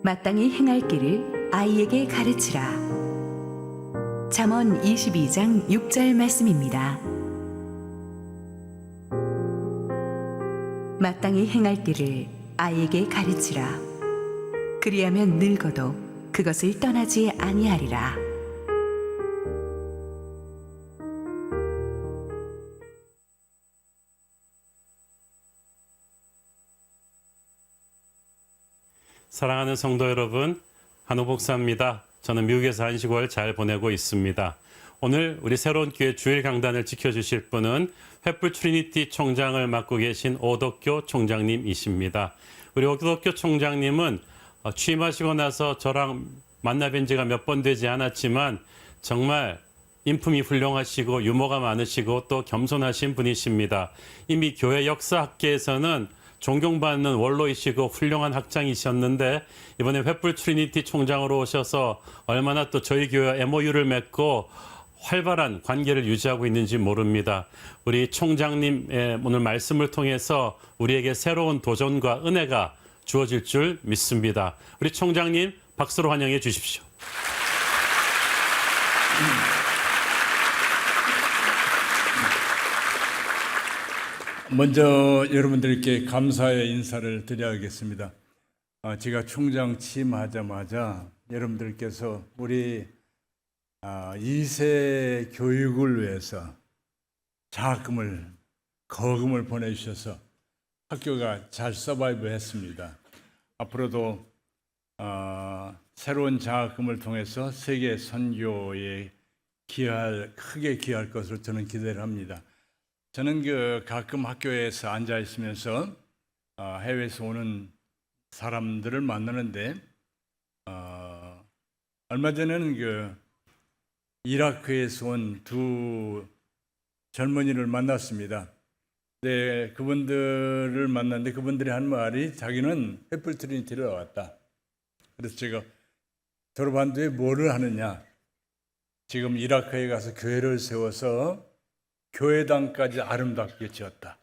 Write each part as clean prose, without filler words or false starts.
마땅히 행할 길을 아이에게 가르치라. 잠언 22장 6절 말씀입니다. 마땅히 행할 길을 아이에게 가르치라. 그리하면 늙어도 그것을 떠나지 아니하리라. 사랑하는 성도 여러분, 한우 목사입니다. 저는 미국에서 안식월 잘 보내고 있습니다. 오늘 우리 새로운 교회 주일 강단을 지켜주실 분은 횃불 트리니티 총장을 맡고 계신 오덕교 총장님이십니다. 우리 오덕교 총장님은 취임하시고 나서 저랑 만나뵌 지가 몇 번 되지 않았지만 정말 인품이 훌륭하시고 유머가 많으시고 또 겸손하신 분이십니다. 이미 교회 역사학계에서는 존경받는 원로이시고 훌륭한 학장이셨는데 이번에 횃불 트리니티 총장으로 오셔서 얼마나 또 저희 교회와 MOU를 맺고 활발한 관계를 유지하고 있는지 모릅니다. 우리 총장님의 오늘 말씀을 통해서 우리에게 새로운 도전과 은혜가 주어질 줄 믿습니다. 우리 총장님 박수로 환영해 주십시오. 먼저 여러분들께 감사의 인사를 드려야겠습니다. 제가 총장 취임하자마자 여러분들께서 우리 2세 교육을 위해서 장학금을 거금을 보내주셔서 학교가 잘 서바이브 했습니다. 앞으로도 새로운 장학금을 통해서 세계 선교에 크게 기여할 것으로 저는 기대를 합니다. 저는 가끔 학교에서 앉아 있으면서 해외에서 오는 사람들을 만나는데 얼마 전에는 이라크에서 온 두 젊은이를 만났습니다. 네, 그분들을 만났는데 그분들이 한 말이 자기는 횃불 트리니티를 나왔다. 그래서 제가 졸업한 뒤에 뭐를 하느냐? 지금 이라크에 가서 교회를 세워서 교회당까지 아름답게 지었다.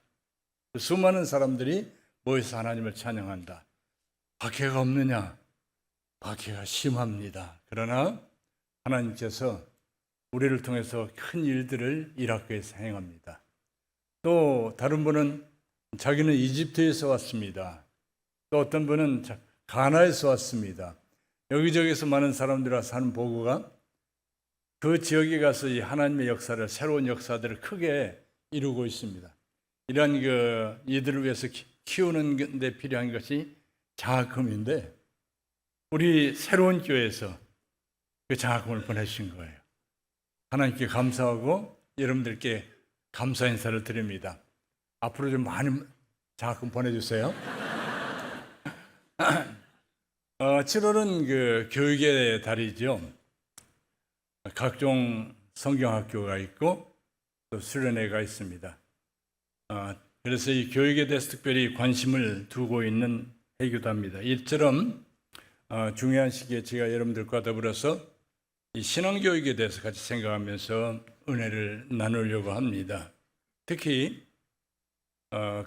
수많은 사람들이 모여서 하나님을 찬양한다. 박해가 없느냐? 박해가 심합니다. 그러나 하나님께서 우리를 통해서 큰 일들을 이라크에서 행합니다. 또 다른 분은 자기는 이집트에서 왔습니다. 또 어떤 분은 가나에서 왔습니다. 여기저기서 많은 사람들이 와서 하는 보고가 그 지역에 가서 이 하나님의 역사를, 새로운 역사들을 크게 이루고 있습니다. 이러한 이들을 위해서 키우는 데 필요한 것이 장학금인데 우리 새로운 교회에서 그 장학금을 보내주신 거예요. 하나님께 감사하고 여러분들께 감사 인사를 드립니다. 앞으로 좀 많이 장학금 보내주세요. 7월은 교육의 달이죠. 각종 성경학교가 있고 또 수련회가 있습니다. 그래서 이 교육에 대해서 특별히 관심을 두고 있는 해기도 합니다. 이처럼 중요한 시기에 제가 여러분들과 더불어서 이 신앙교육에 대해서 같이 생각하면서 은혜를 나누려고 합니다. 특히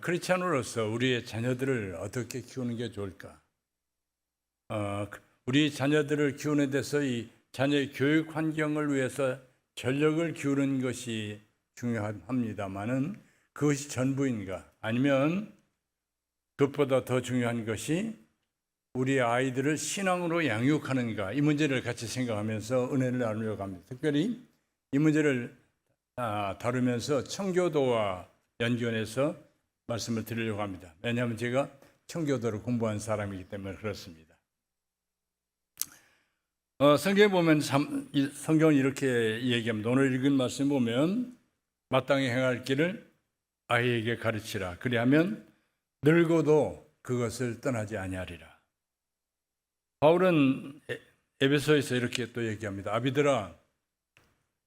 크리스찬으로서 우리의 자녀들을 어떻게 키우는 게 좋을까? 우리 자녀들을 키우는 데서 이 자녀의 교육 환경을 위해서 전력을 기울이는 것이 중요합니다만은 그것이 전부인가? 아니면 그것보다 더 중요한 것이 우리 아이들을 신앙으로 양육하는가? 이 문제를 같이 생각하면서 은혜를 나누려고 합니다. 특별히 이 문제를 다루면서 청교도와 연결해서 말씀을 드리려고 합니다. 왜냐하면 제가 청교도를 공부한 사람이기 때문에 그렇습니다. 성경에 보면 성경은 이렇게 얘기합니다. 오늘 읽은 말씀 보면 마땅히 행할 길을 아이에게 가르치라. 그리하면 늙어도 그것을 떠나지 아니하리라. 바울은 에베소에서 이렇게 또 얘기합니다. 아비들아,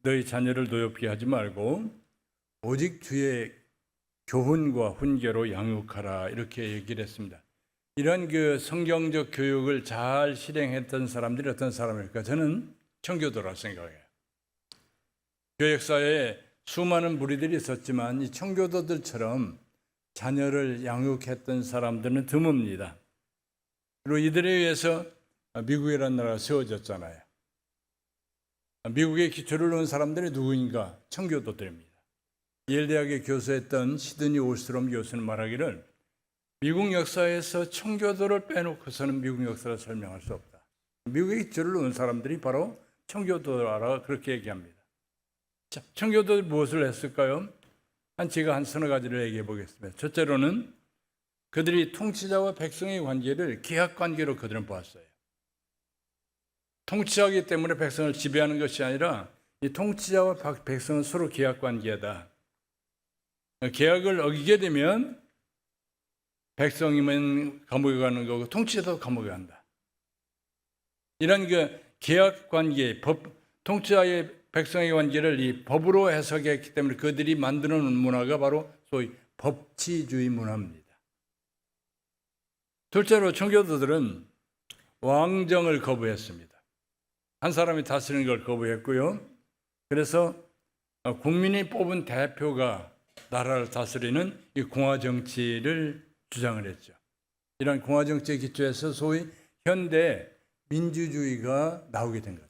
너희 자녀를 노엽게 하지 말고 오직 주의 교훈과 훈계로 양육하라. 이렇게 얘기를 했습니다. 이런 성경적 교육을 잘 실행했던 사람들이 어떤 사람일까? 저는 청교도라고 생각해요. 교회 역사에 수많은 무리들이 있었지만 이 청교도들처럼 자녀를 양육했던 사람들은 드뭅니다. 그리고 이들에 의해서 미국이라는 나라가 세워졌잖아요. 미국의 기초를 놓은 사람들이 누구인가? 청교도들입니다. 예일대학에 교수했던 시드니 올스트롬 교수는 말하기를 미국 역사에서 청교도를 빼놓고서는 미국 역사를 설명할 수 없다. 미국의 기초를 놓은 사람들이 바로 청교도라 그렇게 얘기합니다. 자, 청교도들이 무엇을 했을까요? 제가 한 서너 가지를 얘기해 보겠습니다. 첫째로는 그들이 통치자와 백성의 관계를 계약관계로 그들은 보았어요. 통치하기 때문에 백성을 지배하는 것이 아니라 이 통치자와 백성은 서로 계약관계다. 계약을 어기게 되면 백성이면 감옥에 가는 거고 통치자도 감옥에 간다. 이런 그 계약관계, 통치자의 백성의 관계를 이 법으로 해석했기 때문에 그들이 만드는 문화가 바로 소위 법치주의 문화입니다. 둘째로 청교도들은 왕정을 거부했습니다. 한 사람이 다스리는 걸 거부했고요. 그래서 국민이 뽑은 대표가 나라를 다스리는 이 공화정치를 주장을 했죠. 이런 공화정치의 기초에서 소위 현대 민주주의가 나오게 된 거잖아요.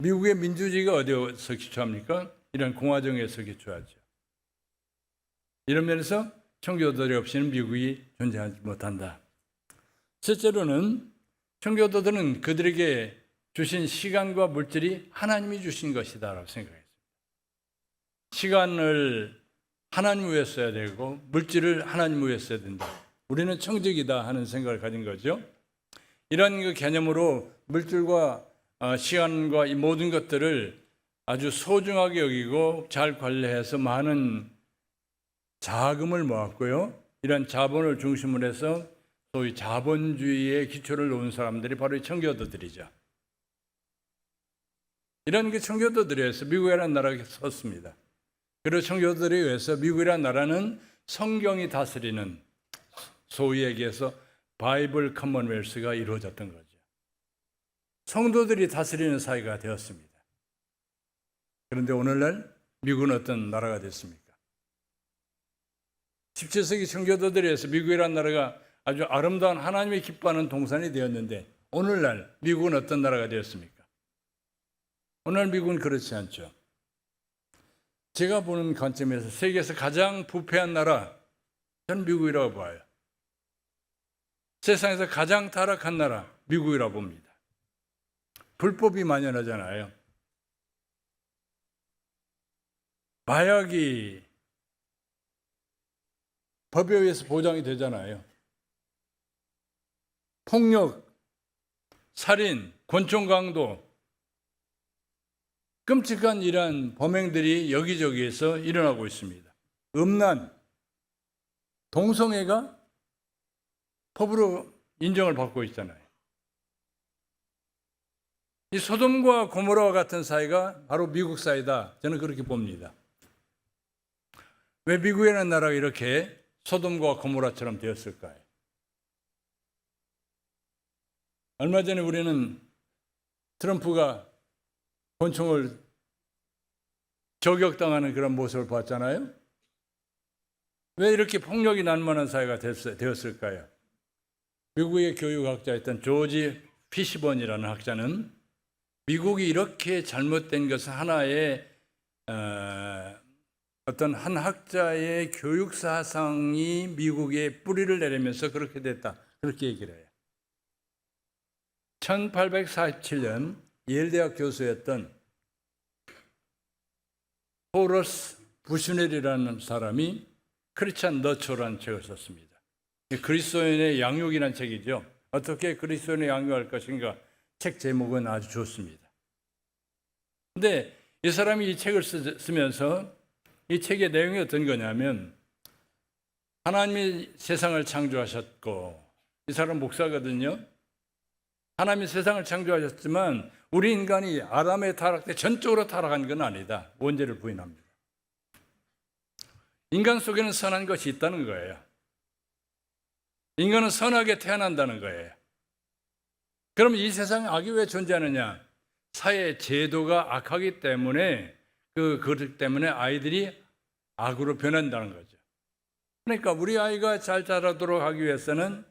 미국의 민주주의가 어디에서 기초합니까? 이런 공화정에서 기초하죠. 이런 면에서 청교도들이 없이는 미국이 존재하지 못한다. 셋째로는 청교도들은 그들에게 주신 시간과 물질이 하나님이 주신 것이다라고 생각했습니다. 시간을 하나님 위해 써야 되고 물질을 하나님 위해 써야 된다. 우리는 청직이다 하는 생각을 가진 거죠. 이런 그 개념으로 물질과 시간과 이 모든 것들을 아주 소중하게 여기고 잘 관리해서 많은 자금을 모았고요. 이런 자본을 중심으로 해서 소위 자본주의의 기초를 놓은 사람들이 바로 이 청교도들이죠. 이런 그 청교도들에 의해서 미국이라는 나라가 섰습니다. 그리고 청교도들에 의해서 미국이라는 나라는 성경이 다스리는 소위 얘기해서 바이블 커먼웰스가 이루어졌던 거죠. 성도들이 다스리는 사회가 되었습니다. 그런데 오늘날 미국은 어떤 나라가 됐습니까? 17세기 청교도들에 의해서 미국이라는 나라가 아주 아름다운 하나님이 기뻐하는 동산이 되었는데 오늘날 미국은 어떤 나라가 되었습니까? 오늘 미국은 그렇지 않죠. 제가 보는 관점에서 세계에서 가장 부패한 나라, 저는 미국이라고 봐요. 세상에서 가장 타락한 나라, 미국이라고 봅니다. 불법이 만연하잖아요. 마약이 법에 의해서 보장이 되잖아요. 폭력, 살인, 권총 강도, 끔찍한 이러한 범행들이 여기저기에서 일어나고 있습니다. 음란, 동성애가 법으로 인정을 받고 있잖아요. 이 소돔과 고모라와 같은 사회가 바로 미국 사회다. 저는 그렇게 봅니다. 왜 미국이라는 나라가 이렇게 소돔과 고모라처럼 되었을까요? 얼마 전에 우리는 트럼프가 권총을 저격당하는 그런 모습을 봤잖아요. 왜 이렇게 폭력이 난무하는 사회가 되었을까요? 미국의 교육학자였던 조지 피시번이라는 학자는 미국이 이렇게 잘못된 것은 하나의 어떤 한 학자의 교육 사상이 미국에 뿌리를 내리면서 그렇게 됐다. 그렇게 얘기를 해요. 1847년 예일대학 교수였던 호러스 부슈넬이라는 사람이 크리스찬 너처라는 책을 썼습니다. 그리스도인의 양육이라는 책이죠. 어떻게 그리스도인의 양육할 것인가 책 제목은 아주 좋습니다. 그런데 이 사람이 이 책을 쓰면서 이 책의 내용이 어떤 거냐면 하나님이 세상을 창조하셨고 이 사람 목사거든요. 하나님이 세상을 창조하셨지만 우리 인간이 아담의 타락 때 전적으로 타락한 건 아니다. 원죄를 부인합니다. 인간 속에는 선한 것이 있다는 거예요. 인간은 선하게 태어난다는 거예요. 그럼 이 세상에 악이 왜 존재하느냐? 사회 제도가 악하기 때문에 그것 때문에 아이들이 악으로 변한다는 거죠. 그러니까 우리 아이가 잘 자라도록 하기 위해서는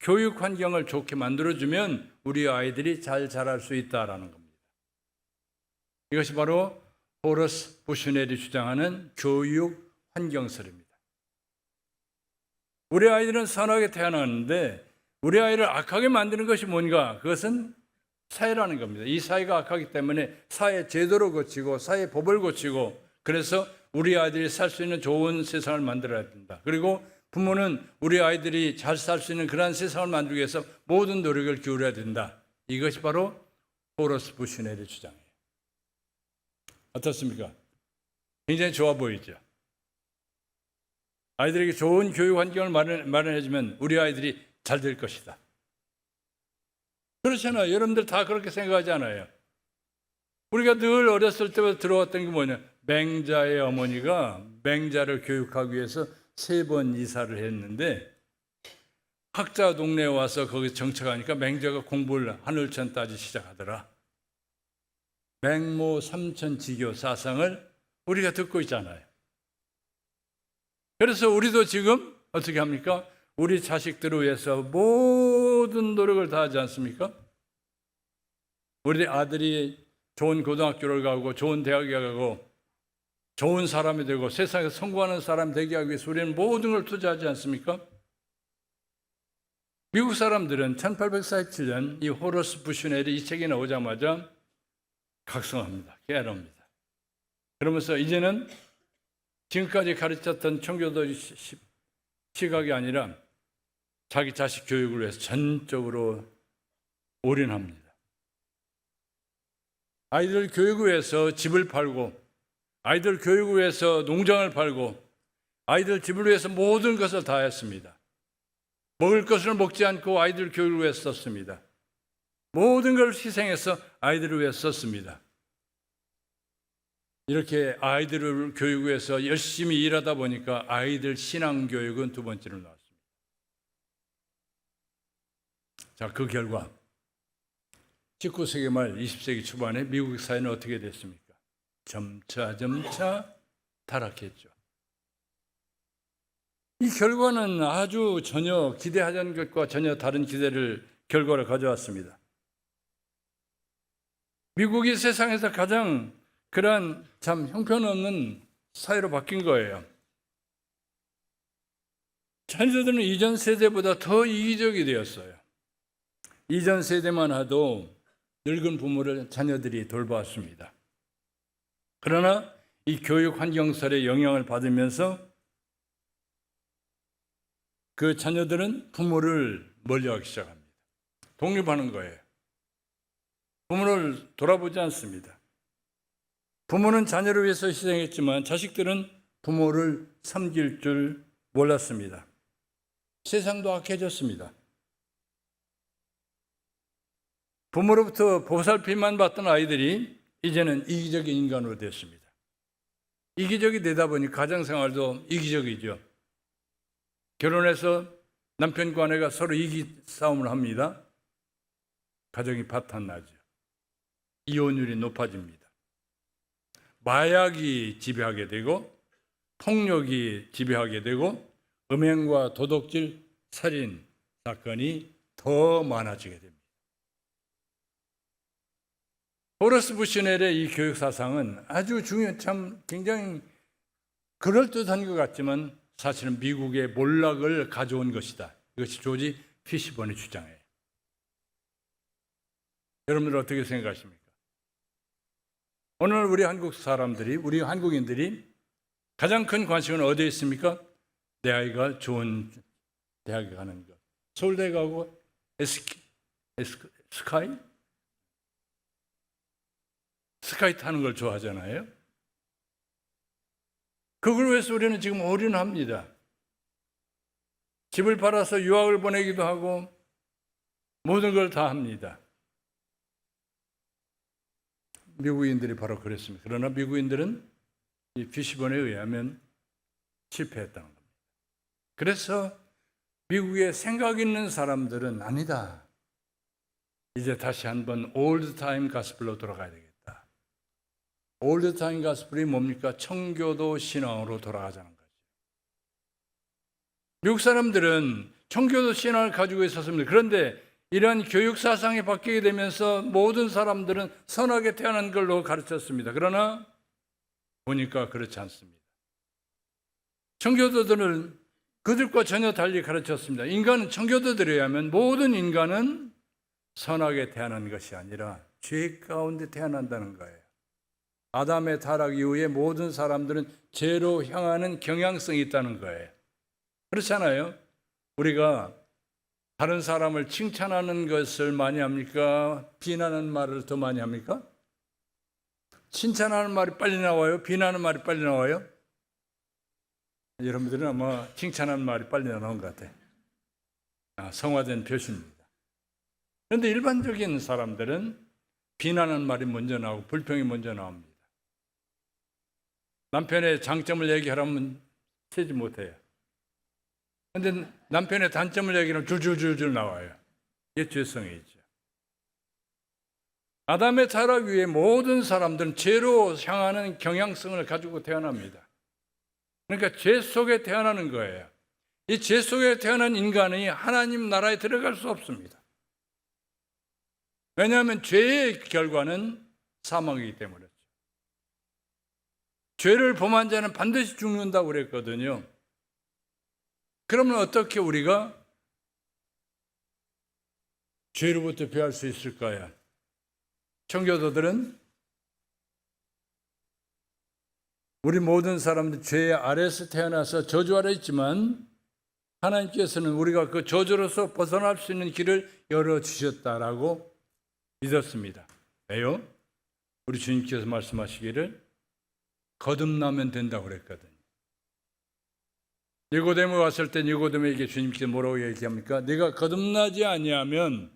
교육 환경을 좋게 만들어주면 우리 아이들이 잘 자랄 수 있다라는 겁니다. 이것이 바로 호러스 부슈넬이 주장하는 교육 환경설입니다. 우리 아이들은 선하게 태어났는데 우리 아이를 악하게 만드는 것이 뭔가? 그것은 사회라는 겁니다. 이 사회가 악하기 때문에 사회 제도를 고치고 사회 법을 고치고 그래서 우리 아이들이 살 수 있는 좋은 세상을 만들어야 된다. 그리고 부모는 우리 아이들이 잘 살 수 있는 그러한 세상을 만들기 위해서 모든 노력을 기울여야 된다. 이것이 바로 호러스 부슈넬의 주장이에요. 어떻습니까? 굉장히 좋아 보이죠? 아이들에게 좋은 교육 환경을 마련해주면 우리 아이들이 잘 될 것이다. 그렇잖아요. 여러분들 다 그렇게 생각하지 않아요? 우리가 늘 어렸을 때부터 들어왔던 게 뭐냐? 맹자의 어머니가 맹자를 교육하기 위해서 3번 이사를 했는데 학자 동네에 와서 거기 정착하니까 맹자가 공부를 하늘천 따지 시작하더라. 맹모 삼천지교 사상을 우리가 듣고 있잖아요. 그래서 우리도 지금 어떻게 합니까? 우리 자식들을 위해서 모든 노력을 다하지 않습니까? 우리 아들이 좋은 고등학교를 가고 좋은 대학에 가고 좋은 사람이 되고 세상에서 성공하는 사람이 되게 하기 위해서 우리는 모든 걸 투자하지 않습니까? 미국 사람들은 1847년 이 호러스 부슈넬이 이 책이 나오자마자 각성합니다. 깨알합니다. 그러면서 이제는 지금까지 가르쳤던 청교도 시각이 아니라 자기 자식 교육을 위해서 전적으로 올인합니다. 아이들 교육을 위해서 집을 팔고 아이들 교육을 위해서 농장을 팔고 아이들 집을 위해서 모든 것을 다 했습니다. 먹을 것을 먹지 않고 아이들 교육을 위해서 썼습니다. 모든 걸 희생해서 아이들을 위해서 썼습니다. 이렇게 아이들을 교육을 위해서 열심히 일하다 보니까 아이들 신앙교육은 2번째로 나왔습니다. 자, 그 결과 19세기 말 20세기 초반에 미국 사회는 어떻게 됐습니까? 점차 타락했죠. 이 결과는 아주 전혀 기대하던 것과 전혀 다른 결과를 가져왔습니다. 미국이 세상에서 가장 그러한 참 형편없는 사회로 바뀐 거예요. 자녀들은 이전 세대보다 더 이기적이 되었어요. 이전 세대만 해도 늙은 부모를 자녀들이 돌보았습니다. 그러나 이 교육 환경설의 영향을 받으면서 그 자녀들은 부모를 멀리하기 시작합니다. 독립하는 거예요. 부모를 돌아보지 않습니다. 부모는 자녀를 위해서 희생했지만 자식들은 부모를 섬길 줄 몰랐습니다. 세상도 악해졌습니다. 부모로부터 보살핌만 받던 아이들이 이제는 이기적인 인간으로 됐습니다. 이기적이 되다 보니 가정생활도 이기적이죠. 결혼해서 남편과 아내가 서로 이기 싸움을 합니다. 가정이 파탄나죠. 이혼율이 높아집니다. 마약이 지배하게 되고 폭력이 지배하게 되고 음행과 도둑질, 살인 사건이 더 많아지게 됩니다. 호러스 부슈넬의 이 교육 사상은 아주 중요한 참 굉장히 그럴듯한 것 같지만 사실은 미국의 몰락을 가져온 것이다. 이것이 조지 피시번의 주장이에요. 여러분들 어떻게 생각하십니까? 오늘 우리 한국 사람들이, 우리 한국인들이 가장 큰 관심은 어디에 있습니까? 내 아이가 좋은 대학에 가는 것. 서울대 가고 스카이 타는 걸 좋아하잖아요. 그걸 위해서 우리는 지금 올인합니다. 집을 팔아서 유학을 보내기도 하고 모든 걸 다 합니다. 미국인들이 바로 그랬습니다. 그러나 미국인들은 이 피시번에 의하면 실패했다는 겁니다. 그래서 미국에 생각 있는 사람들은 아니다. 이제 다시 한번 올드 타임 가스펠로 돌아가야 되겠다. 올드 타임 가스펠이 뭡니까? 청교도 신앙으로 돌아가자는 거죠. 미국 사람들은 청교도 신앙을 가지고 있었습니다. 그런데 이러한 교육 사상이 바뀌게 되면서 모든 사람들은 선하게 태어난 걸로 가르쳤습니다. 그러나 보니까 그렇지 않습니다. 청교도들은 그들과 전혀 달리 가르쳤습니다. 인간은 청교도들에 의하면 모든 인간은 선하게 태어난 것이 아니라 죄 가운데 태어난다는 거예요. 아담의 타락 이후에 모든 사람들은 죄로 향하는 경향성이 있다는 거예요. 그렇잖아요. 우리가 다른 사람을 칭찬하는 것을 많이 합니까? 비난하는 말을 더 많이 합니까? 칭찬하는 말이 빨리 나와요? 비난하는 말이 빨리 나와요? 여러분들은 아마 칭찬하는 말이 빨리 나온 것 같아요. 성화된 표시입니다. 그런데 일반적인 사람들은 비난하는 말이 먼저 나오고 불평이 먼저 나옵니다. 남편의 장점을 얘기하라면 세지 못해요. 그런데 남편의 단점을 얘기하면 줄줄줄줄 나와요. 이게 죄성이죠. 아담의 타락 위에 모든 사람들은 죄로 향하는 경향성을 가지고 태어납니다. 그러니까 죄 속에 태어나는 거예요. 이 죄 속에 태어난 인간이 하나님 나라에 들어갈 수 없습니다. 왜냐하면 죄의 결과는 사망이기 때문이죠. 죄를 범한 자는 반드시 죽는다고 그랬거든요. 그러면 어떻게 우리가 죄로부터 피할 수 있을까요? 청교도들은 우리 모든 사람들 죄 아래에서 태어나서 저주 아래 있지만 하나님께서는 우리가 그 저주로서 벗어날 수 있는 길을 열어주셨다라고 믿었습니다. 왜요? 우리 주님께서 말씀하시기를 거듭나면 된다고 그랬거든요. 니고데모 왔을 때 니고데모에게 주님께서 뭐라고 얘기합니까? 네가 거듭나지 아니하면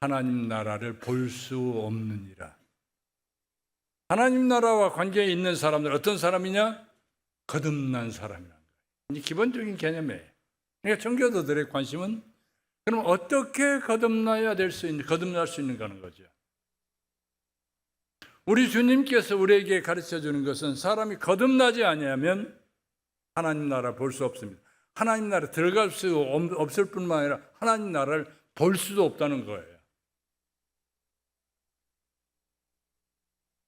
하나님 나라를 볼 수 없느니라. 하나님 나라와 관계에 있는 사람들 어떤 사람이냐? 거듭난 사람이라는 거예요. 이 기본적인 개념이에요. 그러니까 청교도들의 관심은 그럼 어떻게 거듭나야 거듭날 수 있는가 하는 거죠. 우리 주님께서 우리에게 가르쳐 주는 것은 사람이 거듭나지 아니하면 하나님 나라 볼 수 없습니다. 하나님 나라 들어갈 수 없을 뿐만 아니라 하나님 나라를 볼 수도 없다는 거예요.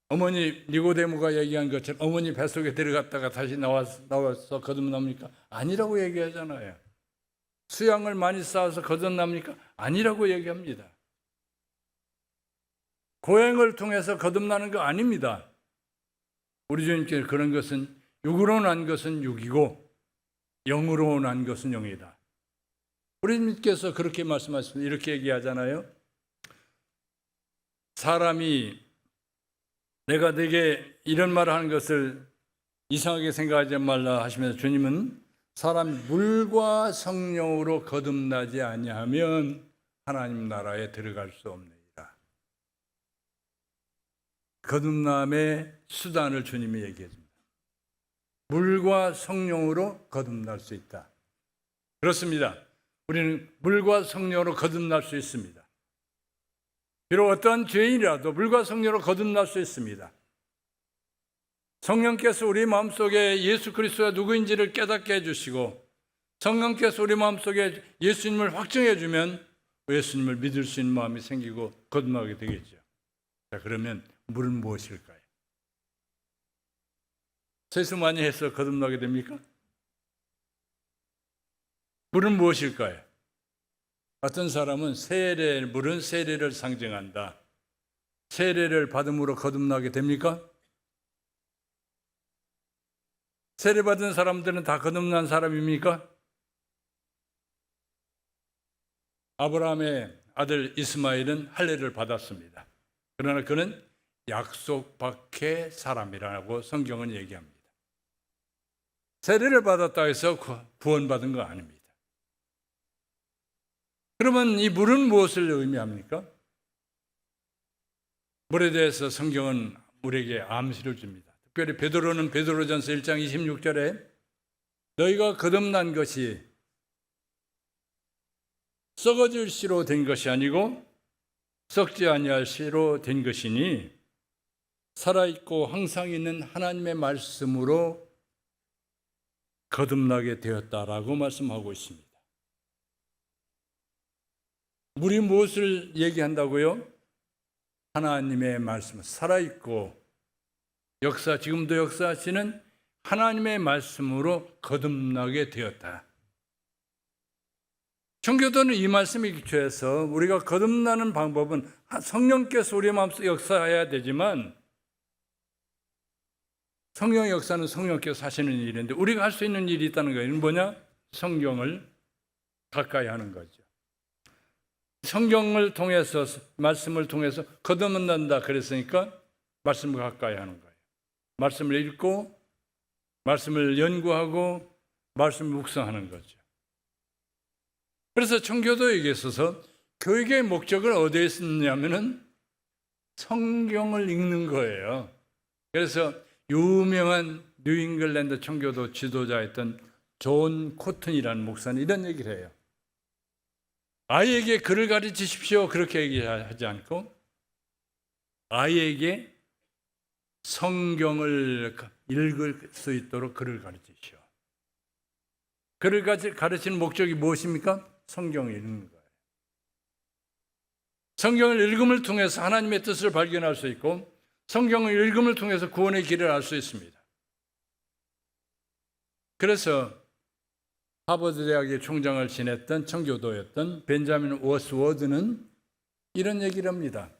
어머니 니고데모가 얘기한 것처럼 어머니 뱃속에 들어갔다가 다시 나와서 거듭납니까? 아니라고 얘기하잖아요. 수양을 많이 쌓아서 거듭납니까? 아니라고 얘기합니다. 고행을 통해서 거듭나는 거 아닙니다. 우리 주님께서 그런 것은 육으로 난 것은 육이고 영으로 난 것은 영이다. 우리 주님께서 그렇게 말씀하십니다. 이렇게 얘기하잖아요. 사람이 내가 네게 이런 말을 하는 것을 이상하게 생각하지 말라 하시면서 주님은 사람이 물과 성령으로 거듭나지 아니하면 하나님 나라에 들어갈 수 없느니라. 거듭남의 수단을 주님이 얘기해 줍니다. 물과 성령으로 거듭날 수 있다. 그렇습니다. 우리는 물과 성령으로 거듭날 수 있습니다. 비록 어떠한 죄인이라도 물과 성령으로 거듭날 수 있습니다. 성령께서 우리 마음속에 예수 그리스도가 누구인지를 깨닫게 해주시고 성령께서 우리 마음속에 예수님을 확정해 주면 예수님을 믿을 수 있는 마음이 생기고 거듭나게 되겠죠. 자, 그러면 물은 무엇일까요? 세수 많이 해서 거듭나게 됩니까? 물은 무엇일까요? 어떤 사람은 물은 세례를 상징한다. 세례를 받음으로 거듭나게 됩니까? 세례 받은 사람들은 다 거듭난 사람입니까? 아브라함의 아들 이스마엘은 할례를 받았습니다. 그러나 그는 약속 밖의 사람이라고 성경은 얘기합니다. 세례를 받았다 해서 구원받은 거 아닙니다. 그러면 이 물은 무엇을 의미합니까? 물에 대해서 성경은 우리에게 암시를 줍니다. 특별히 베드로는 베드로전서 1장 26절에 너희가 거듭난 것이 썩어질 씨로 된 것이 아니고 썩지 아니할 씨로 된 것이니 살아있고 항상 있는 하나님의 말씀으로 거듭나게 되었다라고 말씀하고 있습니다. 물이 무엇을 얘기한다고요? 하나님의 말씀, 살아있고 지금도 역사하시는 하나님의 말씀으로 거듭나게 되었다. 청교도는 이 말씀에 기초해서 우리가 거듭나는 방법은 성령께서 우리 마음속에 역사해야 되지만, 성령 역사는 성령께서 하시는 일인데 우리가 할 수 있는 일이 있다는 거예요. 뭐냐? 성경을 가까이 하는 거죠. 성경을 통해서, 말씀을 통해서 거듭난다 그랬으니까 말씀을 가까이 하는 거예요. 말씀을 읽고 말씀을 연구하고 말씀을 묵상하는 거죠. 그래서 청교도에게 있어서 교육의 목적을 어디에 있느냐면은 성경을 읽는 거예요. 그래서 유명한 뉴잉글랜드 청교도 지도자였던 존 코튼이라는 목사는 이런 얘기를 해요. 아이에게 글을 가르치십시오, 그렇게 얘기하지 않고 아이에게 성경을 읽을 수 있도록 글을 가르치시오. 글을 가르치는 목적이 무엇입니까? 성경을 읽는 거예요. 성경을 읽음을 통해서 하나님의 뜻을 발견할 수 있고, 성경을 읽음을 통해서 구원의 길을 알 수 있습니다. 그래서 하버드 대학의 총장을 지냈던 청교도였던 벤자민 워스워드는 이런 얘기를 합니다.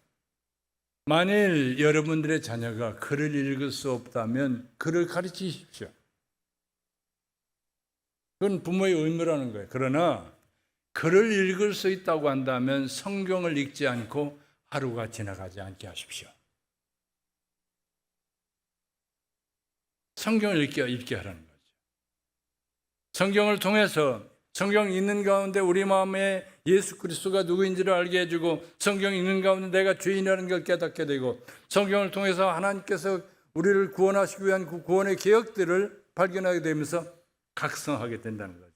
만일 여러분들의 자녀가 글을 읽을 수 없다면 글을 가르치십시오. 그건 부모의 의무라는 거예요. 그러나 글을 읽을 수 있다고 한다면 성경을 읽지 않고 하루가 지나가지 않게 하십시오. 성경을 읽게 하라는 거죠. 성경을 통해서 성경 읽는 가운데 우리 마음에 예수 그리스도가 누구인지를 알게 해주고, 성경 읽는 가운데 내가 죄인이라는 걸 깨닫게 되고, 성경을 통해서 하나님께서 우리를 구원하시기 위한 그 구원의 계획들을 발견하게 되면서 각성하게 된다는 거죠.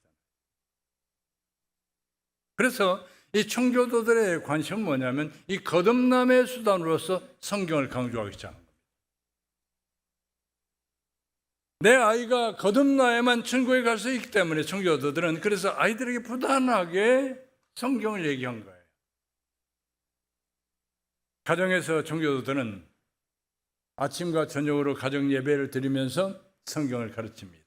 그래서 이 청교도들의 관심은 뭐냐면 이 거듭남의 수단으로서 성경을 강조하기 시작합니다. 내 아이가 거듭나야만 천국에 갈 수 있기 때문에 청교도들은 그래서 아이들에게 부단하게 성경을 얘기한 거예요. 가정에서 청교도들은 아침과 저녁으로 가정 예배를 드리면서 성경을 가르칩니다.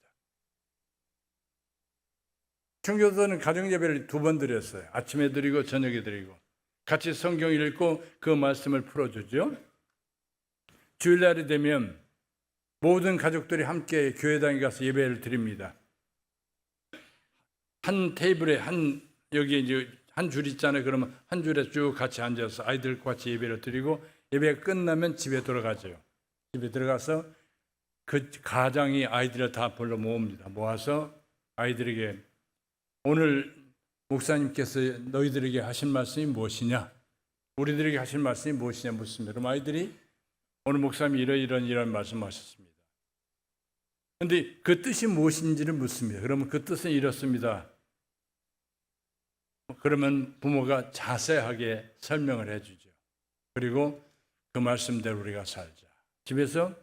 청교도들은 가정 예배를 2번 드렸어요. 아침에 드리고 저녁에 드리고 같이 성경을 읽고 그 말씀을 풀어주죠. 주일날이 되면 모든 가족들이 함께 교회당에 가서 예배를 드립니다. 한 테이블에 여기 이제 한 줄 있잖아요. 그러면 한 줄에 쭉 같이 앉아서 아이들과 같이 예배를 드리고, 예배가 끝나면 집에 돌아가죠. 집에 들어가서 그 가장이 아이들을 다 불러 모읍니다. 모아서 아이들에게 오늘 목사님께서 너희들에게 하신 말씀이 무엇이냐, 우리들에게 하신 말씀이 무엇이냐 묻습니다. 그럼 아이들이 오늘 목사님이 이런 말씀하셨습니다. 그런데 그 뜻이 무엇인지를 묻습니다. 그러면 그 뜻은 이렇습니다. 그러면 부모가 자세하게 설명을 해주죠. 그리고 그 말씀대로 우리가 살자. 집에서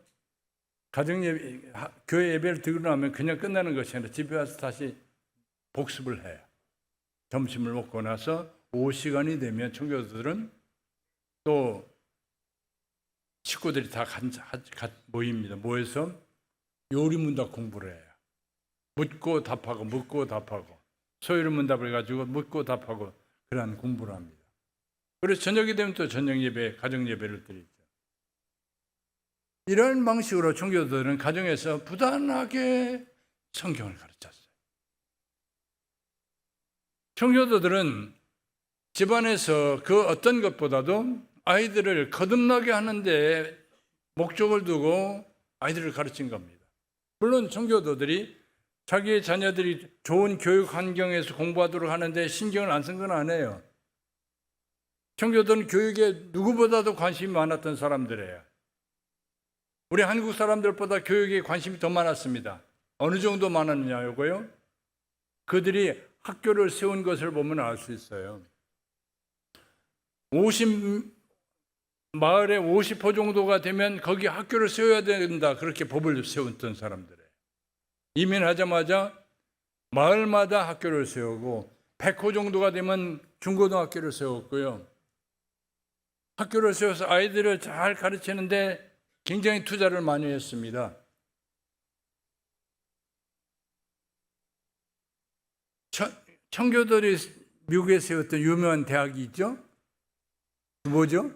교회 예배를 드리고 나면 그냥 끝나는 것이 아니라 집에 와서 다시 복습을 해요. 점심을 먹고 나서 오후 시간이 되면 청교도들은 또 식구들이 다 모입니다. 모여서 요리문답 공부를 해요. 묻고 답하고 묻고 답하고 소요리문답을 가지고 묻고 답하고 그러한 공부를 합니다. 그래서 저녁이 되면 또 저녁 예배, 가정 예배를 드리죠. 이런 방식으로 청교도들은 가정에서 부단하게 성경을 가르쳤어요. 청교도들은 집안에서 그 어떤 것보다도 아이들을 거듭나게 하는데 목적을 두고 아이들을 가르친 겁니다. 물론 청교도들이 자기의 자녀들이 좋은 교육 환경에서 공부하도록 하는데 신경을 안 쓴 건 아니에요. 청교도는 교육에 누구보다도 관심이 많았던 사람들이에요. 우리 한국 사람들보다 교육에 관심이 더 많았습니다. 어느 정도 많았냐고요? 그들이 학교를 세운 것을 보면 알 수 있어요. 마을에 50호 정도가 되면 거기 학교를 세워야 된다, 그렇게 법을 세웠던 사람들이에요. 이민하자마자 마을마다 학교를 세우고 100호 정도가 되면 중고등학교를 세웠고요. 학교를 세워서 아이들을 잘 가르치는데 굉장히 투자를 많이 했습니다. 청교도들이 미국에 세웠던 유명한 대학이 있죠? 뭐죠?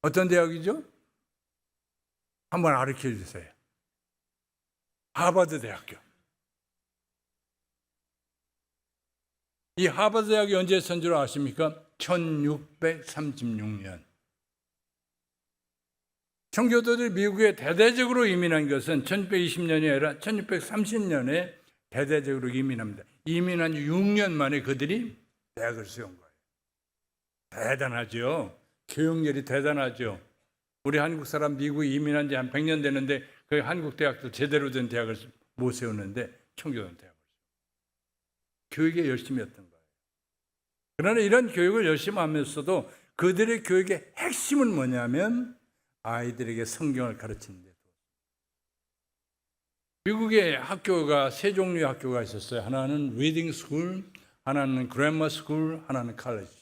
어떤 대학이죠? 한번 가르쳐 주세요. 하버드 대학교. 이 하버드 대학이 언제 선 줄 아십니까? 1636년. 청교도들이 미국에 대대적으로 이민한 것은 1620년이 아니라 1630년에 대대적으로 이민합니다. 이민한 지 6년 만에 그들이 대학을 세운 거예요. 대단하죠. 교육열이 대단하죠. 우리 한국 사람 미국에 이민한 지 한 100년 되는데 그 한국 대학도 제대로 된 대학을 못 세우는데 청교도는 대학을 세웠어요. 교육에 열심히 했던 거예요. 그러나 이런 교육을 열심히 하면서도 그들의 교육의 핵심은 뭐냐면 아이들에게 성경을 가르치는 데. 미국의 학교가 세 종류의 학교가 있었어요. 하나는 리딩 스쿨, 하나는 그래머 스쿨, 하나는 칼리지.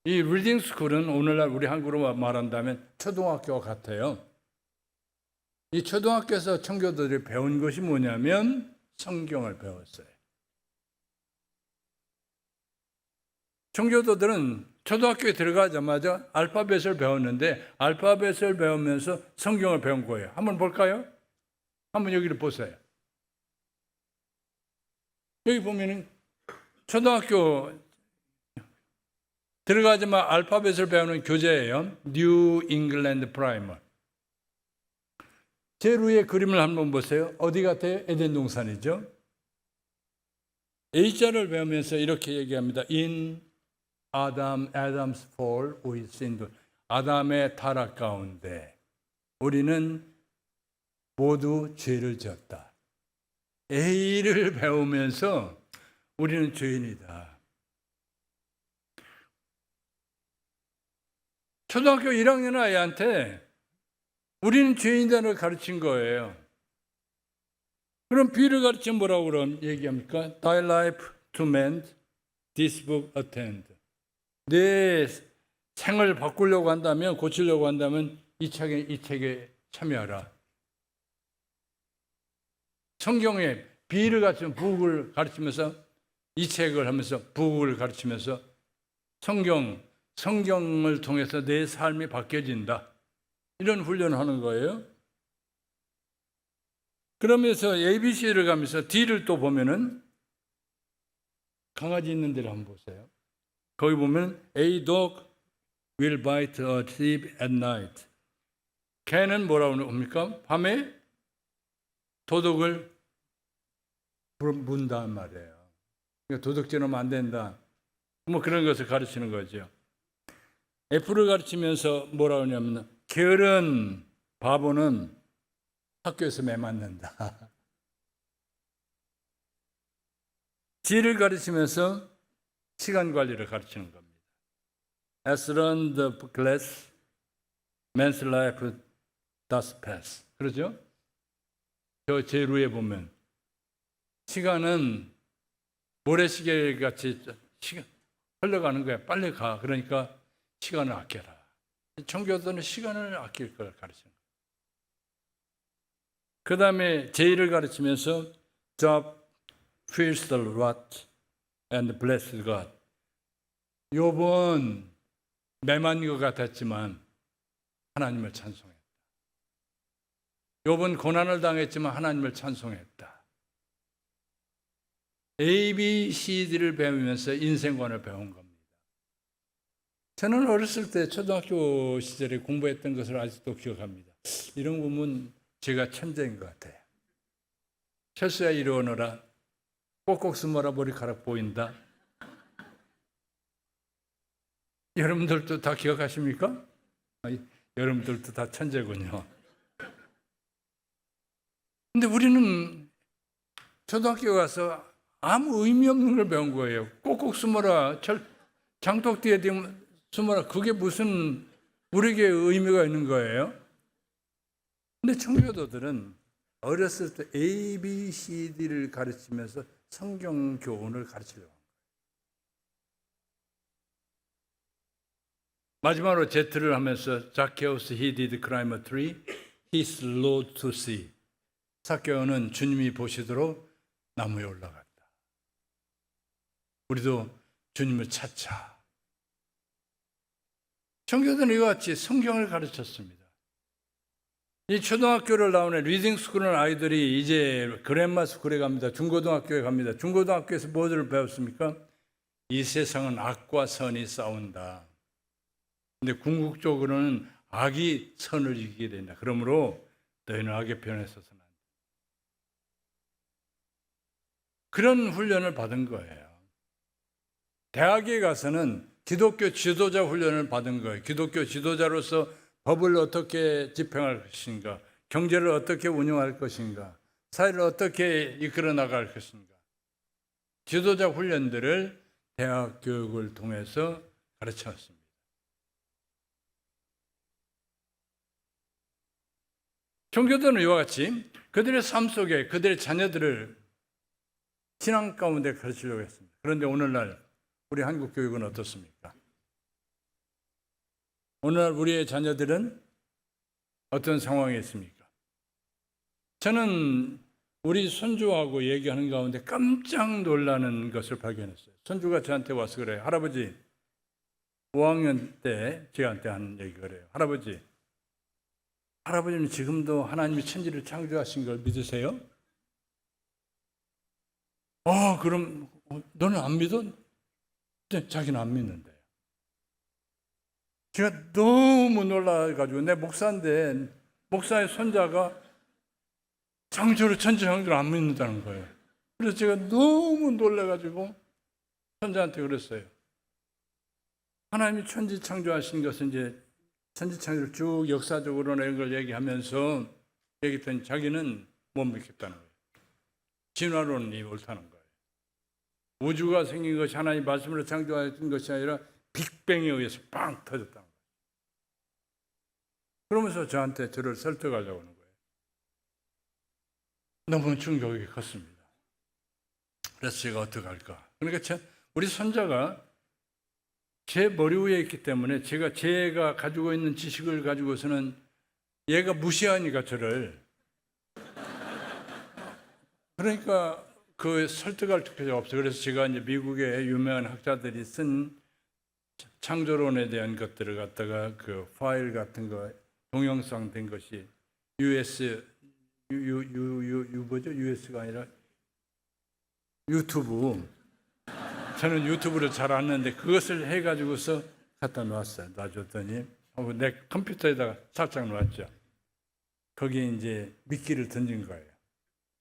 이 리딩 스쿨은 오늘날 우리 한국으로 말한다면 초등학교와 같아요. 이 초등학교에서 청교도들이 배운 것이 뭐냐면 성경을 배웠어요. 청교도들은 초등학교에 들어가자마자 알파벳을 배웠는데 알파벳을 배우면서 성경을 배운 거예요. 한번 볼까요? 한번 여기를 보세요. 여기 보면은 초등학교 들어가자마자 알파벳을 배우는 교재예요. New England Primer. 제일 위에 그림을 한번 보세요. 어디 같아요? 에덴 동산이죠. A자를 배우면서 이렇게 얘기합니다. In Adam's fall we sinned. 아담의 타락 가운데 우리는 모두 죄를 지었다. A를 배우면서 우리는 죄인이다. 초등학교 1학년 아이한테 우리는 죄인이다를 가르친 거예요. 그럼 B를 가르치면 뭐라고 그럼 얘기합니까? Thy life to mend, this book attend. 내 생을 바꾸려고 한다면, 고치려고 한다면 이 책에 참여하라. 성경에 B를 가르치면 북을 가르치면서 이 책을 하면서 북을 가르치면서 성경을 통해서 내 삶이 바뀌어진다. 이런 훈련을 하는 거예요. 그러면서 ABC를 가면서 D를 또 보면은 강아지 있는 데를 한번 보세요. 거기 보면 A dog will bite a thief at night. 개는 뭐라고 합니까? 밤에 도둑을 문단 말이에요. 그러니까 도둑질하면 안 된다. 뭐 그런 것을 가르치는 거죠. F를 가르치면서 뭐라고 하냐면 게으른 바보는 학교에서 매 맞는다. G를 가르치면서 시간 관리를 가르치는 겁니다. As run the glass, man's life does pass. 그러죠? 저 제일 위에 보면 시간은 모래시계 같이 흘러가는 거야. 빨리 가. 그러니까 시간을 아껴라. 청교도는 시간을 아낄 걸 가르치는 거예요. 그 다음에 J를 가르치면서 Job fears the Lord and bless God. 욥은 매만 것 같았지만 하나님을 찬송했다. 욥은 고난을 당했지만 하나님을 찬송했다. A, B, C, D를 배우면서 인생관을 배운 겁니다. 저는 어렸을 때 초등학교 시절에 공부했던 것을 아직도 기억합니다. 이런 거 보면 제가 천재인 것 같아요. 철수야 이리 오너라. 꼭꼭 숨어라 머리카락 보인다. 여러분들도 다 기억하십니까? 여러분들도 다 천재군요. 근데 우리는 초등학교 가서 아무 의미 없는 걸 배운 거예요. 꼭꼭 숨어라. 장독 뒤에 숨어라. 그게 무슨 우리에게 의미가 있는 거예요? 근데 청교도들은 어렸을 때 A, B, C, D를 가르치면서 성경 교훈을 가르치려고 합니다. 마지막으로 Z를 하면서 Zacchaeus, he did climb a tree, he slowed to see. zacchaeus는 주님이 보시도록 나무에 올라갔다. 우리도 주님을 찾자. 청교도는 이와 같이 성경을 가르쳤습니다. 이 초등학교를 나오는 리딩 스쿨은 아이들이 이제 그랜마 스쿨에 갑니다. 중고등학교에 갑니다. 중고등학교에서 무엇을 배웠습니까? 이 세상은 악과 선이 싸운다. 근데 궁극적으로는 악이 선을 이기게 된다. 그러므로 너희는 악의 편에 서서는 안 돼. 그런 훈련을 받은 거예요. 대학에 가서는 기독교 지도자 훈련을 받은 거예요. 기독교 지도자로서 법을 어떻게 집행할 것인가, 경제를 어떻게 운영할 것인가, 사회를 어떻게 이끌어 나갈 것인가. 지도자 훈련들을 대학 교육을 통해서 가르쳤습니다. 종교들은 이와 같이 그들의 삶 속에 그들의 자녀들을 신앙 가운데 가르치려고 했습니다. 그런데 오늘날 우리 한국 교육은 어떻습니까? 오늘날 우리의 자녀들은 어떤 상황에 있습니까? 저는 우리 손주하고 얘기하는 가운데 깜짝 놀라는 것을 발견했어요. 손주가 저한테 와서 그래요. 할아버지, 5학년 때 저한테 한 얘기가 그래요. 할아버지는 지금도 하나님이 천지를 창조하신 걸 믿으세요? 그럼 너는 안 믿어? 네, 자기는 안 믿는데. 제가 너무 놀라가지고, 내 목사인데 목사의 손자가 천지 창조를 안 믿는다는 거예요. 그래서 제가 너무 놀라가지고 손자한테 그랬어요. 하나님이 천지 창조하신 것은 이제 천지 창조를 쭉 역사적으로 이런 걸 얘기하면서 얘기했더니 자기는 못 믿겠다는 거예요. 진화론이 옳다는 거예요. 우주가 생긴 것이 하나님 말씀으로 창조하신 것이 아니라 빅뱅에 의해서 빵 터졌다는 거예요. 그러면서 저한테 저를 설득하려고 하는 거예요. 너무 충격이 컸습니다. 그래서 제가 어떻게 할까? 그러니까 우리 손자가 제 머리 위에 있기 때문에 제가 가지고 있는 지식을 가지고서는 얘가 무시하니까 저를. 그러니까 그 설득할 필요가 없어요. 그래서 제가 이제 미국의 유명한 학자들이 쓴 창조론에 대한 것들을 갖다가 그 파일 같은 거 동영상 된 것이 US가 아니라 유튜브. 저는 유튜브를 잘 안 하는데 그것을 해가지고서 갖다 놨어요. 놔줬더니 내 컴퓨터에다가 살짝 놨죠. 거기에 이제 미끼를 던진 거예요.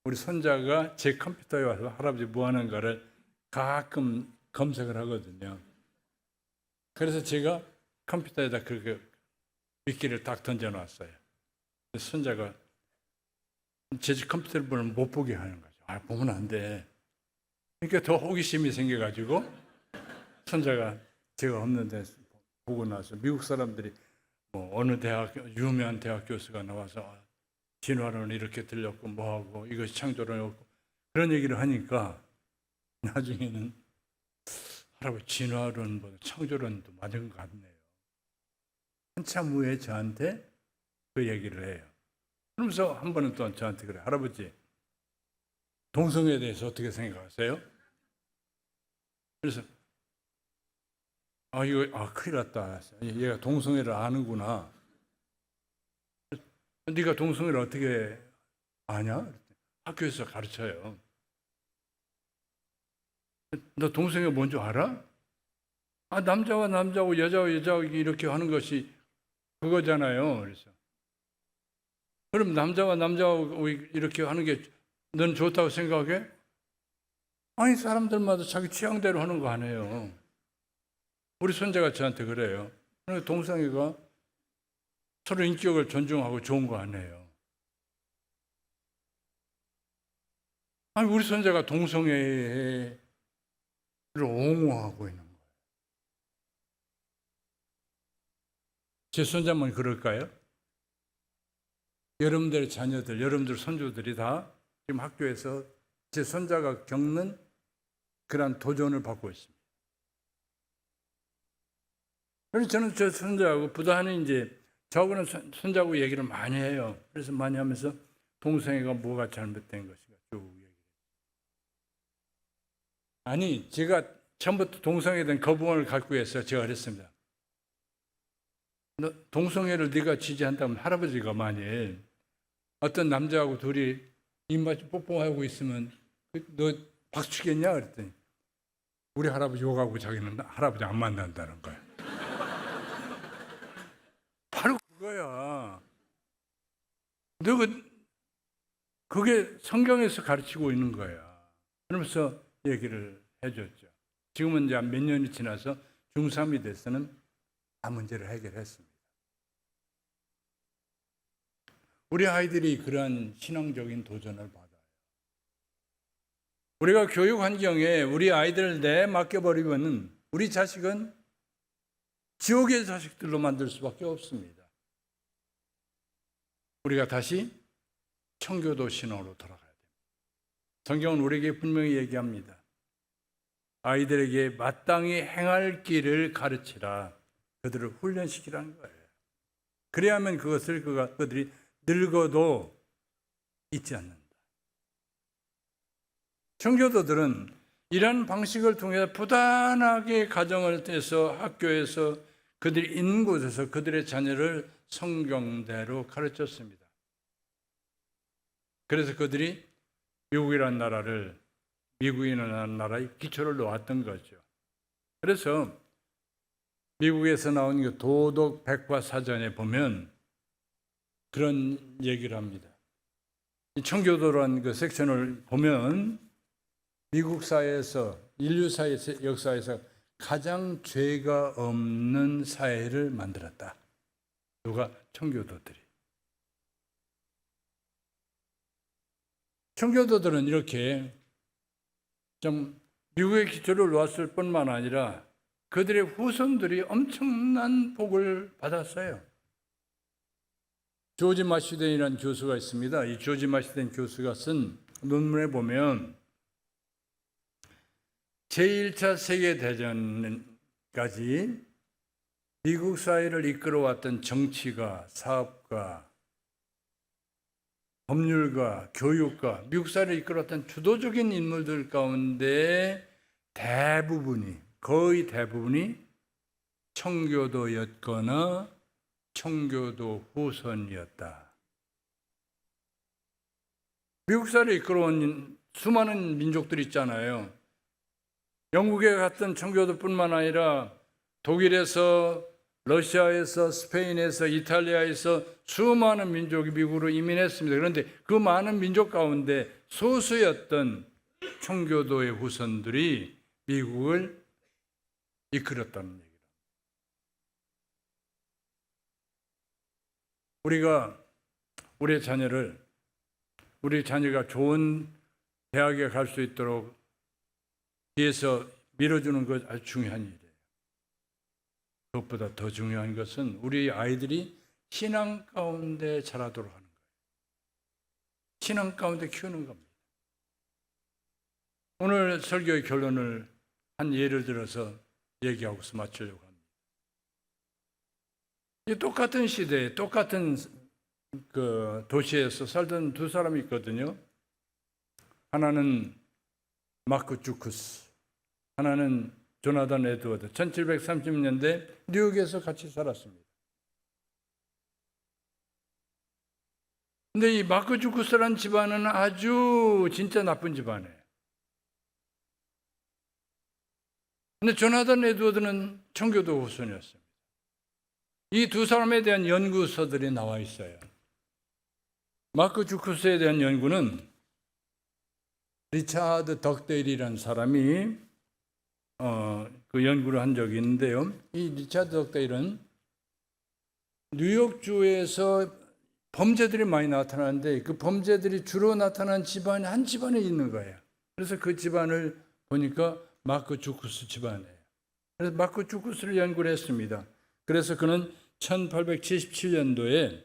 우리 손자가 제 컴퓨터에 와서 할아버지 뭐 하는가를 가끔 검색을 하거든요. 그래서 제가 컴퓨터에다 그 미끼를 딱 던져놨어요. 손자가 제 집 컴퓨터를 보면 못 보게 하는 거죠. 보면 안 돼. 그러니까 더 호기심이 생겨가지고 손자가 제가 없는 데 보고 나서 미국 사람들이 뭐 어느 유명한 대학 교수가 나와서 진화론을 이렇게 들렸고 뭐하고 이것이 창조론이었고 그런 얘기를 하니까 나중에는 할아버지 진화론보다 창조론도 맞은 것 같네요. 한참 후에 저한테 그 얘기를 해요. 그러면서 한 번은 또 저한테 그래. 할아버지, 동성애에 대해서 어떻게 생각하세요? 그래서 큰일 났다. 얘가 동성애를 아는구나. 네가 동성애를 어떻게 아냐? 학교에서 가르쳐요. 너 동성애 뭔지 알아? 남자와 남자고 여자와 여자고 이렇게 하는 것이 그거잖아요. 그래서 그럼 남자와 남자하고 이렇게 하는 게 넌 좋다고 생각해? 아니, 사람들마다 자기 취향대로 하는 거 아니에요. 우리 손자가 저한테 그래요. 그러니까 동성애가 서로 인격을 존중하고 좋은 거 아니에요. 아니, 우리 손자가 동성애를 옹호하고 있는 거예요. 제 손자만 그럴까요? 여러분들의 자녀들, 여러분들 손주들이 다 지금 학교에서 제 손자가 겪는 그러한 도전을 받고 있습니다. 그래서 저는 저 손자하고 부단히 이제 저하고는 손자하고 얘기를 많이 해요. 그래서 많이 하면서 동생이가 뭐가 잘못된 것인가 쭉 얘기해요. 아니, 제가 처음부터 동성애에 대한 거부감을 갖고 있어요. 제가 그랬습니다. 너 동성애를 네가 지지한다면 할아버지가 만일 어떤 남자하고 둘이 입맞춰 뽀뽀하고 있으면 너 박수 치겠냐? 그랬더니 우리 할아버지 욕하고 자기는 할아버지 안 만난다는 거야. 바로 그거야. 그게 성경에서 가르치고 있는 거야. 그러면서 얘기를 해줬죠. 지금은 이제 몇 년이 지나서 중3이 돼서는 다 문제를 해결했습니다. 우리 아이들이 그러한 신앙적인 도전을 받아요. 우리가 교육 환경에 우리 아이들을 맡겨버리면 우리 자식은 지옥의 자식들로 만들 수밖에 없습니다. 우리가 다시 청교도 신앙으로 돌아가야 됩니다. 성경은 우리에게 분명히 얘기합니다. 아이들에게 마땅히 행할 길을 가르치라. 그들을 훈련시키라는 거예요. 그래야만 그것을 그들이 늙어도 잊지 않는다. 청교도들은 이런 방식을 통해 부단하게 가정을 떼서 학교에서 그들이 있는 곳에서 그들의 자녀를 성경대로 가르쳤습니다. 그래서 그들이 미국이라는 나라의 기초를 놓았던 거죠. 그래서 미국에서 나온 그 도덕 백과사전에 보면 그런 얘기를 합니다. 이 청교도라는 그 섹션을 보면 미국 사회에서, 인류 사회 역사에서 가장 죄가 없는 사회를 만들었다. 누가? 청교도들이. 청교도들은 이렇게 좀 미국의 기초를 놓았을 뿐만 아니라 그들의 후손들이 엄청난 복을 받았어요. 조지 마시덴이라는 교수가 있습니다. 이 조지 마시덴 교수가 쓴 논문에 보면 제1차 세계대전까지 미국 사회를 이끌어왔던 정치가, 사업가, 법률가, 교육가, 미국 사회를 이끌어왔던 주도적인 인물들 가운데 거의 대부분이 청교도였거나 청교도 후손이었다. 미국 사회를 이끌어온 수많은 민족들이 있잖아요. 영국에 갔던 청교도뿐만 아니라 독일에서, 러시아에서, 스페인에서, 이탈리아에서 수많은 민족이 미국으로 이민했습니다. 그런데 그 많은 민족 가운데 소수였던 청교도의 후손들이 미국을 이끌었다는 얘기입니다. 우리가 우리 자녀가 좋은 대학에 갈 수 있도록 뒤에서 밀어주는 것 아주 중요한 일이에요. 그것보다 더 중요한 것은 우리 아이들이 신앙 가운데 자라도록 하는 거예요. 신앙 가운데 키우는 겁니다. 오늘 설교의 결론을 한 예를 들어서 얘기하고서 마치려고 합니다. 이 똑같은 시대에 똑같은 그 도시에서 살던 두 사람이 있거든요. 하나는 마크 주쿠스, 하나는 조나단 에드워드. 1730년대 뉴욕에서 같이 살았습니다. 근데 이 마크 주쿠스라는 집안은 아주 진짜 나쁜 집안이에요. 근데 조나단 에드워드는 청교도 후손이었습니다. 이 두 사람에 대한 연구서들이 나와 있어요. 마크 주쿠스에 대한 연구는 리차드 덕데일이라는 사람이 그 연구를 한 적이 있는데요. 이 리차드 덕데일은 뉴욕주에서 범죄들이 많이 나타나는데 그 범죄들이 주로 나타난 집안이 한 집안에 있는 거예요. 그래서 그 집안을 보니까 마크 주쿠스 집안이에요. 그래서 마크 주쿠스를 연구를 했습니다. 그래서 그는 1877년도에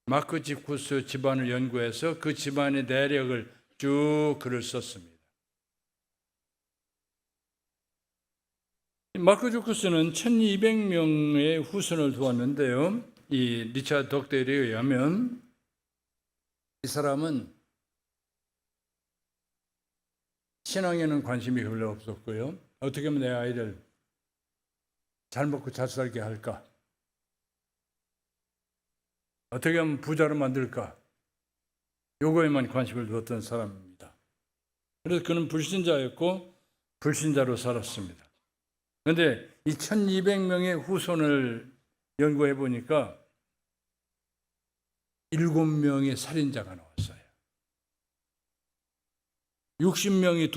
마크지쿠스 집안을 연구해서 그 집안의 내력을 쭉 글을 썼습니다. 마크지쿠스는 1200명의 후손을 두었는데요. 이 리차드 덕데일에 의하면 이 사람은 신앙에는 관심이 별로 없었고요. 어떻게 하면 내 아이를 잘 먹고 잘 살게 할까? 어떻게 하면 부자로 만들까? 요거에만 관심을 두었던 사람입니다. 그래서 그는 불신자였고 불신자로 살았습니다. 그런데 이 1200명의 후손을 연구해 보니까 7명의 살인자가 나왔어요. 60명이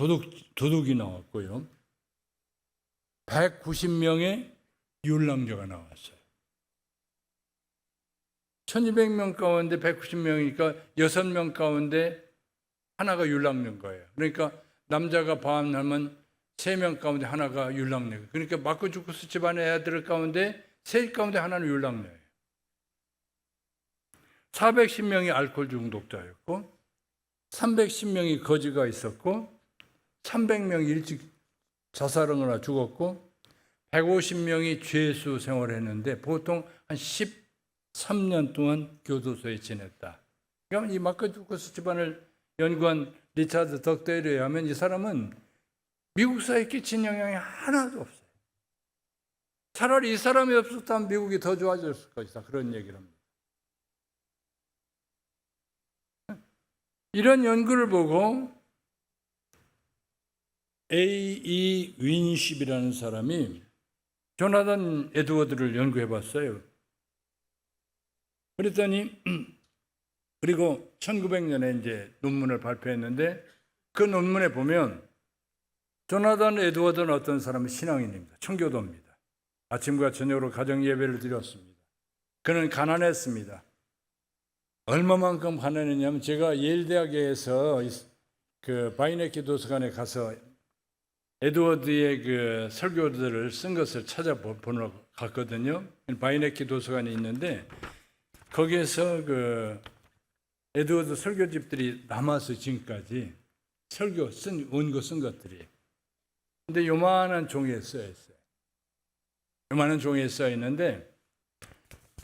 도둑이 나왔고요. 190명의 율랑자가 나왔어요. 1200명 가운데 190명이니까 6명 가운데 하나가 율랑자인 거예요. 그러니까 남자가 반하면 3명 가운데 하나가 율랑자예요. 그러니까 마크주쿠스 집안의 애들 가운데 3 가운데 하나는 율랑자예요. 410명이 알코올 중독자였고 310명이 거지가 있었고 300명이 일찍 자살하거나 죽었고 150명이 죄수 생활을 했는데 보통 한 13년 동안 교도소에 지냈다. 그러니까 이 마크주쿠스 집안을 연구한 리차드 덕데일에 의하면 이 사람은 미국 사회에 끼친 영향이 하나도 없어요. 차라리 이 사람이 없었다면 미국이 더 좋아졌을 것이다. 그런 얘기를 합니다. 이런 연구를 보고 A.E. 윈십이라는 사람이 조나단 에드워드를 연구해 봤어요. 그랬더니 그리고 1900년에 이제 논문을 발표했는데 그 논문에 보면 조나단 에드워드는 어떤 사람은 신앙인입니다. 청교도입니다. 아침과 저녁으로 가정 예배를 드렸습니다. 그는 가난했습니다. 얼마만큼 가난했냐면 제가 예일대학에서 그 바이네키 도서관에 가서 에드워드의 그 설교들을 쓴 것을 찾아보러 갔거든요. 바이네키 도서관에 있는데 거기에서 그 에드워드 설교집들이 남아서 지금까지 설교 원고 쓴 것들이. 근데 요만한 종이에 써 있어요. 요만한 종이에 써 있는데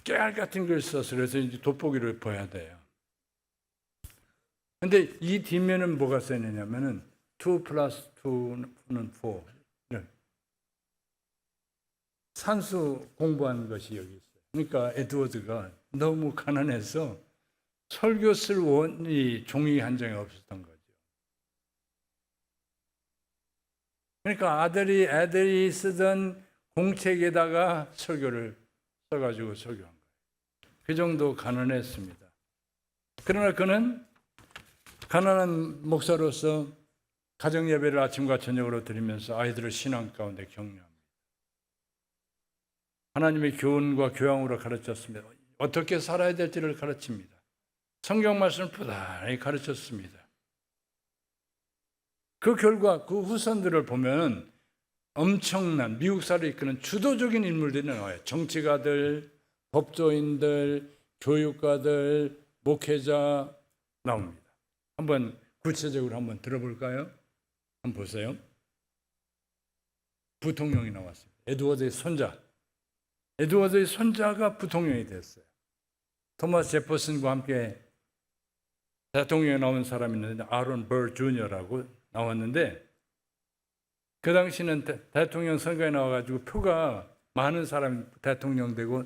깨알 같은 걸 써서 그래서 이제 돋보기를 봐야 돼요. 근데 이 뒷면은 뭐가 써 있느냐면은 2 플러스 2는 4. 산수 공부한 것이 여기 있어요. 그러니까 에드워드가 너무 가난해서 설교 쓸 원이 종이 한 장이 없었던 거죠. 그러니까 애들이 쓰던 공책에다가 설교를 써가지고 설교한 거예요. 그 정도 가난했습니다. 그러나 그는 가난한 목사로서 가정 예배를 아침과 저녁으로 드리면서 아이들을 신앙 가운데 격려합니다. 하나님의 교훈과 교양으로 가르쳤습니다. 어떻게 살아야 될지를 가르칩니다. 성경 말씀을 부단히 가르쳤습니다. 그 결과 그 후손들을 보면 엄청난 미국 사회를 이끄는 주도적인 인물들이 나와요. 정치가들, 법조인들, 교육가들, 목회자 나옵니다. 한번 구체적으로 한번 들어볼까요? 한번 보세요. 부통령이 나왔습니다. 에드워드의 손자. 에드워드의 손자가 부통령이 됐어요. 토마스 제퍼슨과 함께 대통령에 나온 사람이 있는데 아론 벌 주니어라고 나왔는데 그 당시는 대통령 선거에 나와가지고 표가 많은 사람이 대통령 되고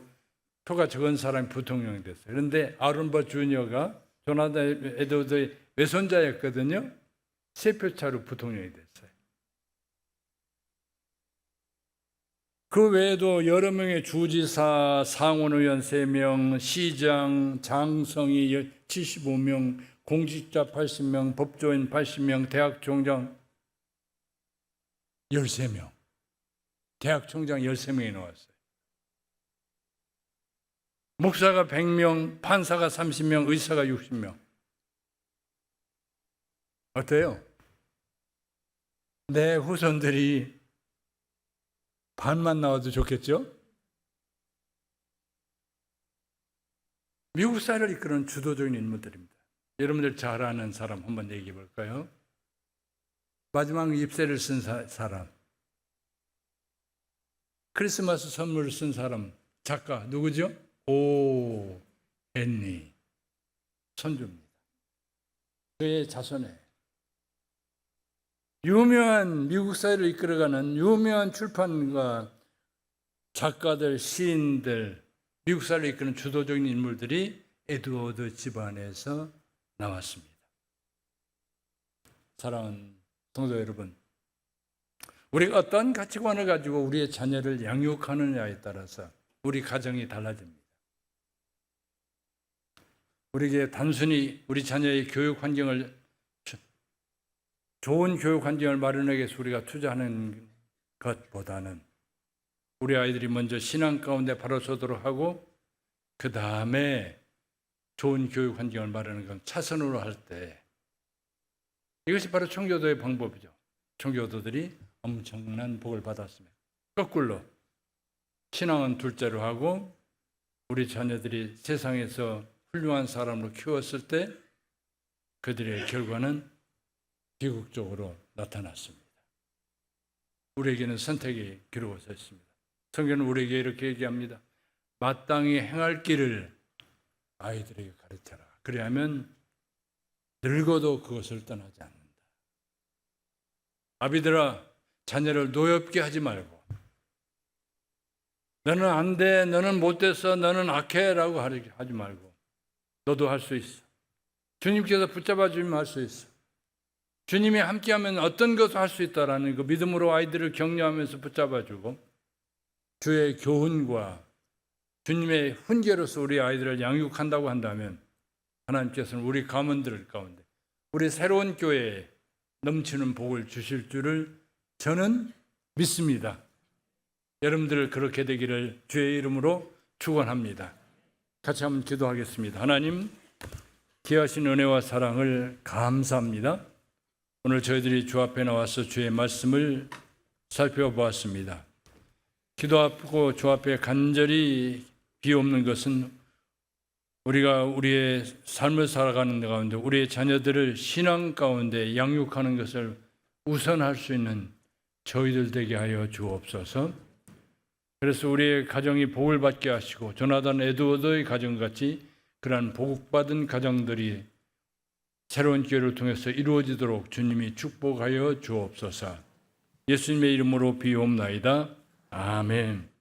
표가 적은 사람이 부통령이 됐어요. 그런데 아론 벌 주니어가 조나단 에드워드의 외손자였거든요. 3표 차로 부통령이 됐어요. 그 외에도 여러 명의 주지사, 상원의원 3명, 시장, 장성이 75명, 공직자 80명, 법조인 80명, 대학 총장 13명. 대학 총장 13명이 나왔어요. 목사가 100명, 판사가 30명, 의사가 60명. 어때요? 내 후손들이 반만 나와도 좋겠죠? 미국 사회를 이끄는 주도적인 인물들입니다. 여러분들 잘 아는 사람 한번 얘기해 볼까요? 마지막 잎새를 쓴 사람, 크리스마스 선물을 쓴 사람, 작가 누구죠? 오 헨리 선주입니다. 그의 자손에 유명한 미국 사회를 이끌어가는 유명한 출판가, 작가들, 시인들, 미국 사회를 이끄는 주도적인 인물들이 에드워드 집안에서 나왔습니다. 사랑하는 성도 여러분, 우리가 어떤 가치관을 가지고 우리의 자녀를 양육하느냐에 따라서 우리 가정이 달라집니다. 우리에게 단순히 우리 자녀의 교육 환경을, 좋은 교육 환경을 마련하기 위해서 우리가 투자하는 것보다는 우리 아이들이 먼저 신앙 가운데 바로 서도록 하고 그 다음에 좋은 교육 환경을 마련하는 건 차선으로 할 때, 이것이 바로 청교도의 방법이죠. 청교도들이 엄청난 복을 받았습니다. 거꾸로 신앙은 둘째로 하고 우리 자녀들이 세상에서 훌륭한 사람으로 키웠을 때 그들의 결과는 비극적으로 나타났습니다. 우리에게는 선택이 기록되어 있습니다. 성경은 우리에게 이렇게 얘기합니다. 마땅히 행할 길을 아이들에게 가르쳐라. 그리하면 늙어도 그것을 떠나지 않는다. 아비들아, 자녀를 노엽게 하지 말고, 너는 안 돼, 너는 못 돼서, 너는 악해 라고 하지 말고, 너도 할 수 있어. 주님께서 붙잡아 주면 할 수 있어. 주님이 함께하면 어떤 것도 할 수 있다라는 그 믿음으로 아이들을 격려하면서 붙잡아주고, 주의 교훈과 주님의 훈계로서 우리 아이들을 양육한다고 한다면 하나님께서는 우리 가문들 가운데 우리 새로운 교회에 넘치는 복을 주실 줄을 저는 믿습니다. 여러분들 그렇게 되기를 주의 이름으로 축원합니다. 같이 한번 기도하겠습니다. 하나님, 귀하신 은혜와 사랑을 감사합니다. 오늘 저희들이 주 앞에 나와서 주의 말씀을 살펴보았습니다. 기도하고 주 앞에 간절히 비옵는 것은 우리가 우리의 삶을 살아가는 가운데 우리의 자녀들을 신앙 가운데 양육하는 것을 우선할 수 있는 저희들 되게 하여 주옵소서. 그래서 우리의 가정이 복을 받게 하시고 조나단 에드워드의 가정같이 그러한 복받은 가정들이 새로운 기회를 통해서 이루어지도록 주님이 축복하여 주옵소서. 예수님의 이름으로 비옵나이다. 아멘.